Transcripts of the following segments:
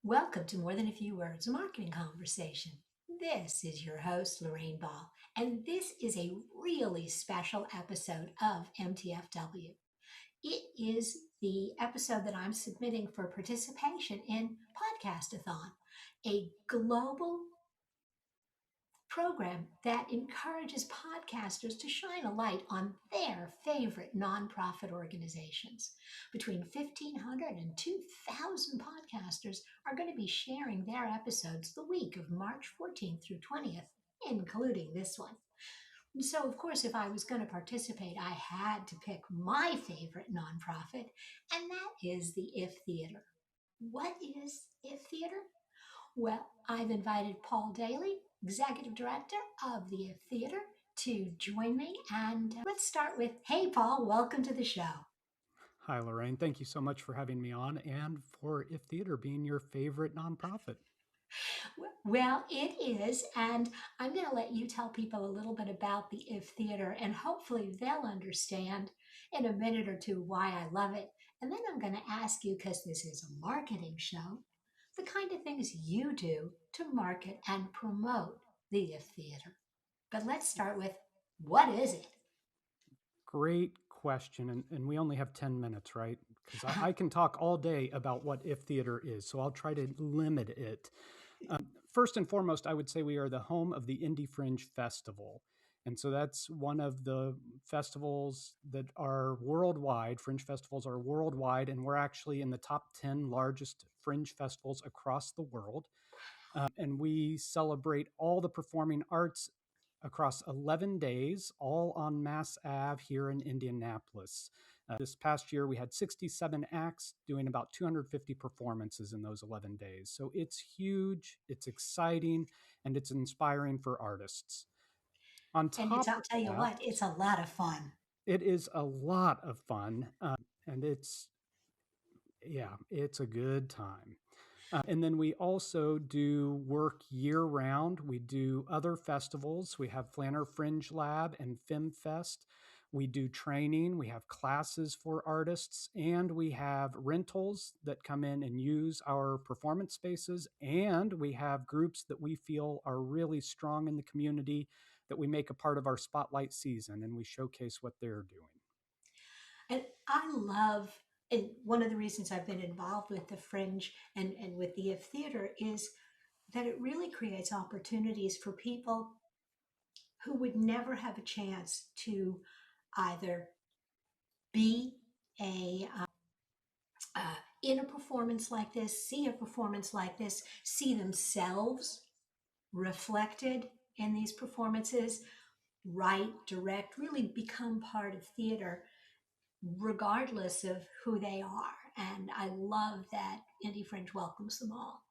Welcome to More Than a Few Words, a marketing conversation. This is your host, Lorraine Ball, and this is a really special episode of MTFW. It is the episode that I'm submitting for participation in Podcastathon, a global program that encourages podcasters to shine a light on their favorite nonprofit organizations. Between 1,500 and 2,000 podcasters are going to be sharing their episodes the week of March 14th through 20th, including this one. So, of course, if I was going to participate, I had to pick my favorite nonprofit, and that is the If Theater. What is If Theater? Well, I've invited Paul Daly, Executive Director of the If Theater, to join me. And let's start with, hey, Paul, welcome to the show. Hi, Lorraine. Thank you so much for having me on and for If Theater being your favorite nonprofit. Well, it is. And I'm going to let you tell people a little bit about the If Theater, and hopefully they'll understand in a minute or two why I love it. And then I'm going to ask you, because this is a marketing show, the kind of things you do to market and promote the If Theater. But let's start with, what is it? Great question. And we only have 10 minutes, right? Because I can talk all day about what If Theater is, so I'll try to limit it. First and foremost, I would say we are the home of the Indy Fringe Festival. And so that's one of the festivals that are worldwide. Fringe festivals are worldwide, and we're actually in the top 10 largest fringe festivals across the world. And we celebrate all the performing arts across 11 days, all on Mass Ave here in Indianapolis. This past year, we had 67 acts doing about 250 performances in those 11 days. So it's huge, it's exciting, and it's inspiring for artists. On And it's, top I'll of tell you that, what, it's a lot of fun. it is a lot of fun, and it's a good time. And then we also do work year round. We do other festivals. We have Flanner Fringe Lab and FemFest. We do training. We have classes for artists, and we have rentals that come in and use our performance spaces. And we have groups that we feel are really strong in the community that we make a part of our spotlight season, and we showcase what they're doing. And I love, and one of the reasons I've been involved with the Fringe and with the If Theater is that it really creates opportunities for people who would never have a chance to either be a in a performance like this, see a performance like this, see themselves reflected in these performances, write, direct, really become part of theater regardless of who they are. And I love that Indy Fringe welcomes them all.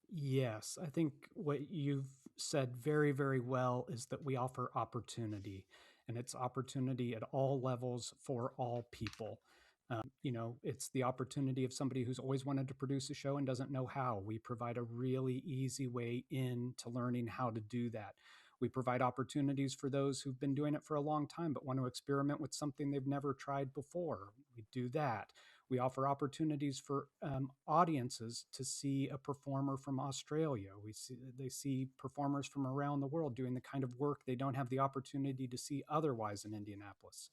Yes, I think what you've said very, very well is that we offer opportunity, and it's opportunity at all levels for all people. It's the opportunity of somebody who's always wanted to produce a show and doesn't know how. We provide a really easy way into learning how to do that. We provide opportunities for those who've been doing it for a long time but want to experiment with something they've never tried before. We do that. We offer opportunities for audiences to see a performer from Australia. They see performers from around the world doing the kind of work they don't have the opportunity to see otherwise in Indianapolis.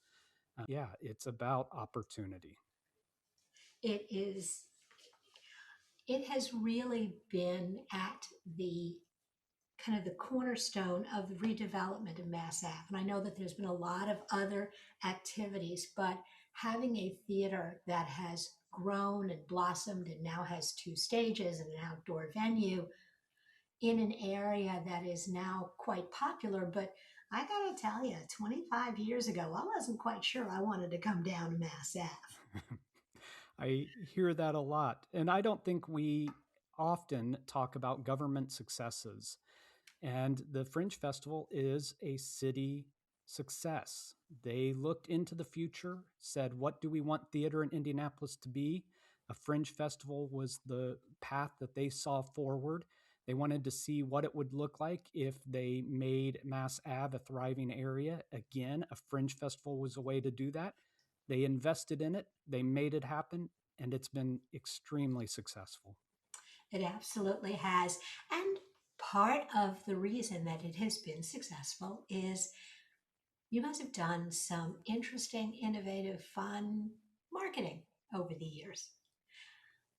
It's about opportunity. It is, it has really been at the kind of the cornerstone of the redevelopment of Mass Ave. And I know that there's been a lot of other activities, but having a theater that has grown and blossomed and now has two stages and an outdoor venue in an area that is now quite popular. But I got to tell you, 25 years ago, I wasn't quite sure I wanted to come down to Mass Ave. I hear that a lot. And I don't think we often talk about government successes. And the Fringe Festival is a city success. They looked into the future, said, what do we want theater in Indianapolis to be? A Fringe Festival was the path that they saw forward. They wanted to see what it would look like if they made Mass Ave a thriving area. Again, a Fringe Festival was a way to do that. They invested in it, they made it happen, and it's been extremely successful. It absolutely has. And part of the reason that it has been successful is you guys have done some interesting, innovative, fun marketing over the years.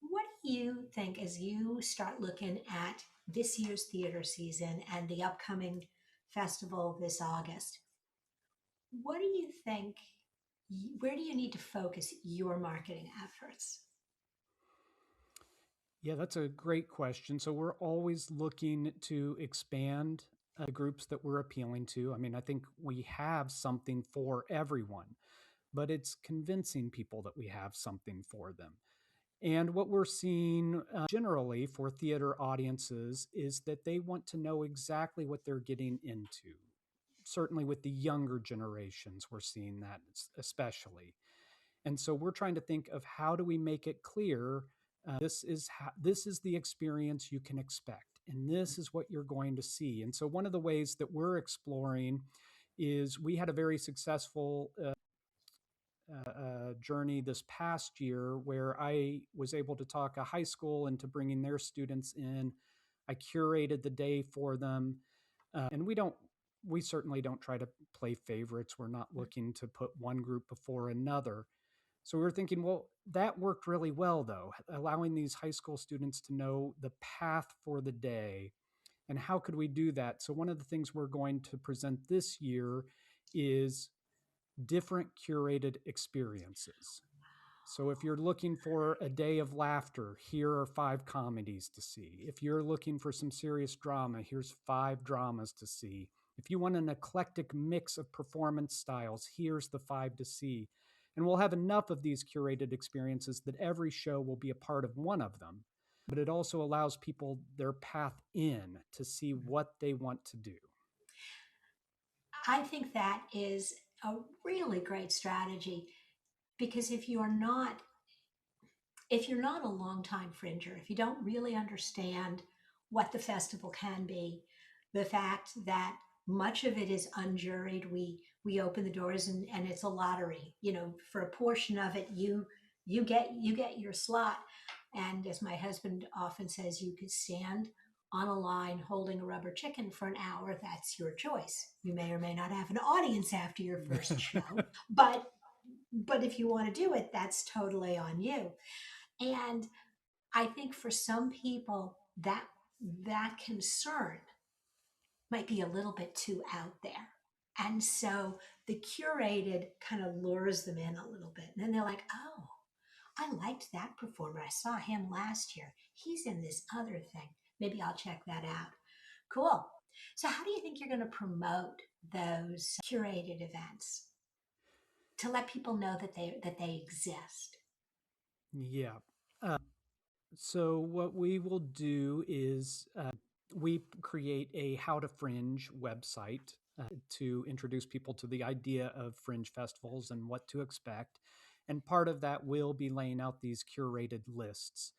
What do you think as you start looking at this year's theater season and the upcoming festival this August? What do you think? Where do you need to focus your marketing efforts? Yeah, that's a great question. So we're always looking to expand the groups that we're appealing to. I mean, I think we have something for everyone, but it's convincing people that we have something for them. And what we're seeing generally for theater audiences is that they want to know exactly what they're getting into. Certainly with the younger generations, we're seeing that especially. And so we're trying to think of how do we make it clear this is the experience you can expect, and this is what you're going to see. And so one of the ways that we're exploring is we had a very successful journey this past year where I was able to talk a high school into bringing their students in. I curated the day for them, and we certainly don't try to play favorites. We're not looking to put one group before another. So we were thinking, well, that worked really well, though, allowing these high school students to know the path for the day. And how could we do that? So, one of the things we're going to present this year is different curated experiences. So, if you're looking for a day of laughter, here are 5 comedies to see. If you're looking for some serious drama, here's 5 dramas to see. If you want an eclectic mix of performance styles, here's the 5 to see. And we'll have enough of these curated experiences that every show will be a part of one of them. But it also allows people their path in to see what they want to do. I think that is a really great strategy because if you're not a longtime fringer, if you don't really understand what the festival can be, the fact that much of it is unjuried, we open the doors and it's a lottery. For a portion of it, you get your slot. And as my husband often says, you could stand on a line holding a rubber chicken for an hour. That's your choice. You may or may not have an audience after your first show, but if you want to do it, that's totally on you. And I think for some people that concern might be a little bit too out there. And so the curated kind of lures them in a little bit. And then they're like, oh, I liked that performer. I saw him last year. He's in this other thing. Maybe I'll check that out. Cool. So how do you think you're going to promote those curated events to let people know that they exist? Yeah. Uh, so, what we will do is we create a How to Fringe website to introduce people to the idea of fringe festivals and what to expect. And part of that will be laying out these curated lists.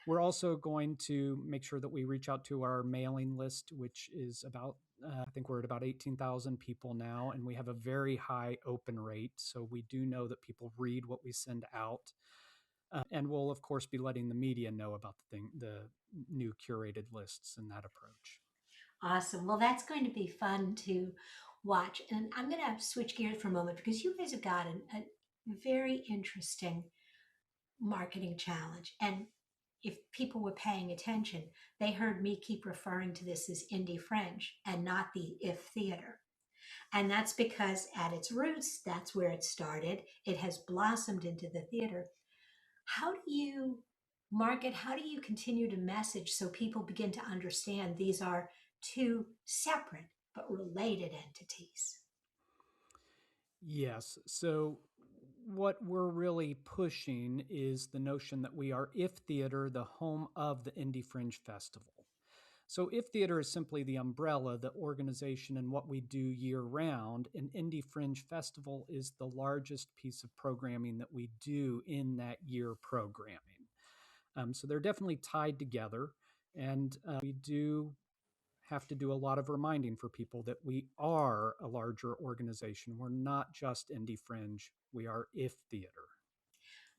We're also going to make sure that we reach out to our mailing list, which is about, I think we're at about 18,000 people now, and we have a very high open rate. So we do know that people read what we send out. And we'll, of course, be letting the media know about the new curated lists and that approach. Awesome. Well, that's going to be fun to watch. And I'm going to switch gears for a moment because you guys have got a very interesting marketing challenge. And if people were paying attention, they heard me keep referring to this as Indy Fringe and not the If Theater. And that's because at its roots, that's where it started. It has blossomed into the theater. How do you market? How do you continue to message so people begin to understand these are two separate but related entities? Yes. So, what we're really pushing is the notion that we are If Theater, the home of the Indy Fringe Festival. So, If Theater is simply the umbrella, the organization, and what we do year round. And Indy Fringe Festival is the largest piece of programming that we do in that year programming. So, they're definitely tied together. And we do have to do a lot of reminding for people that we are a larger organization. We're not just Indie Fringe, we are If Theater.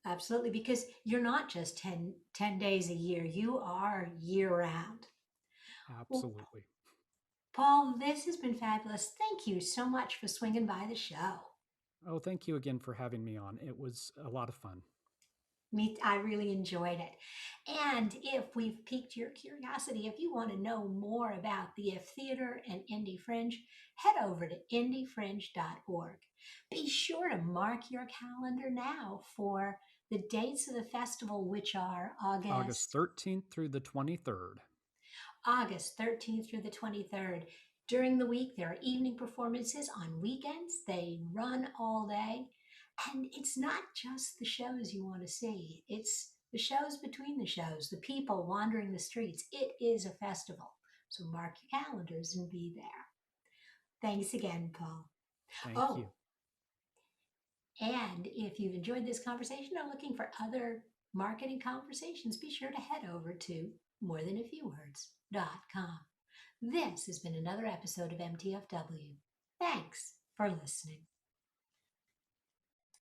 Absolutely, because you're not just ten days a year, you are year round. Well, Absolutely. Paul, this has been fabulous. Thank you so much for swinging by the show. Oh, thank you again for having me on. It was a lot of fun. I really enjoyed it. And if we've piqued your curiosity, if you want to know more about the If Theater and Indy Fringe, head over to indyfringe.org. Be sure to mark your calendar now for the dates of the festival, which are August 13th through the 23rd. August 13th through the 23rd. During the week, there are evening performances. On weekends, they run all day. And it's not just the shows you want to see, it's the shows between the shows, the people wandering the streets. It is a festival. So mark your calendars and be there. Thanks again, Paul. Thank you. Oh, and if you've enjoyed this conversation or are looking for other marketing conversations, be sure to head over to morethanafewwords.com. This has been another episode of MTFW. Thanks for listening.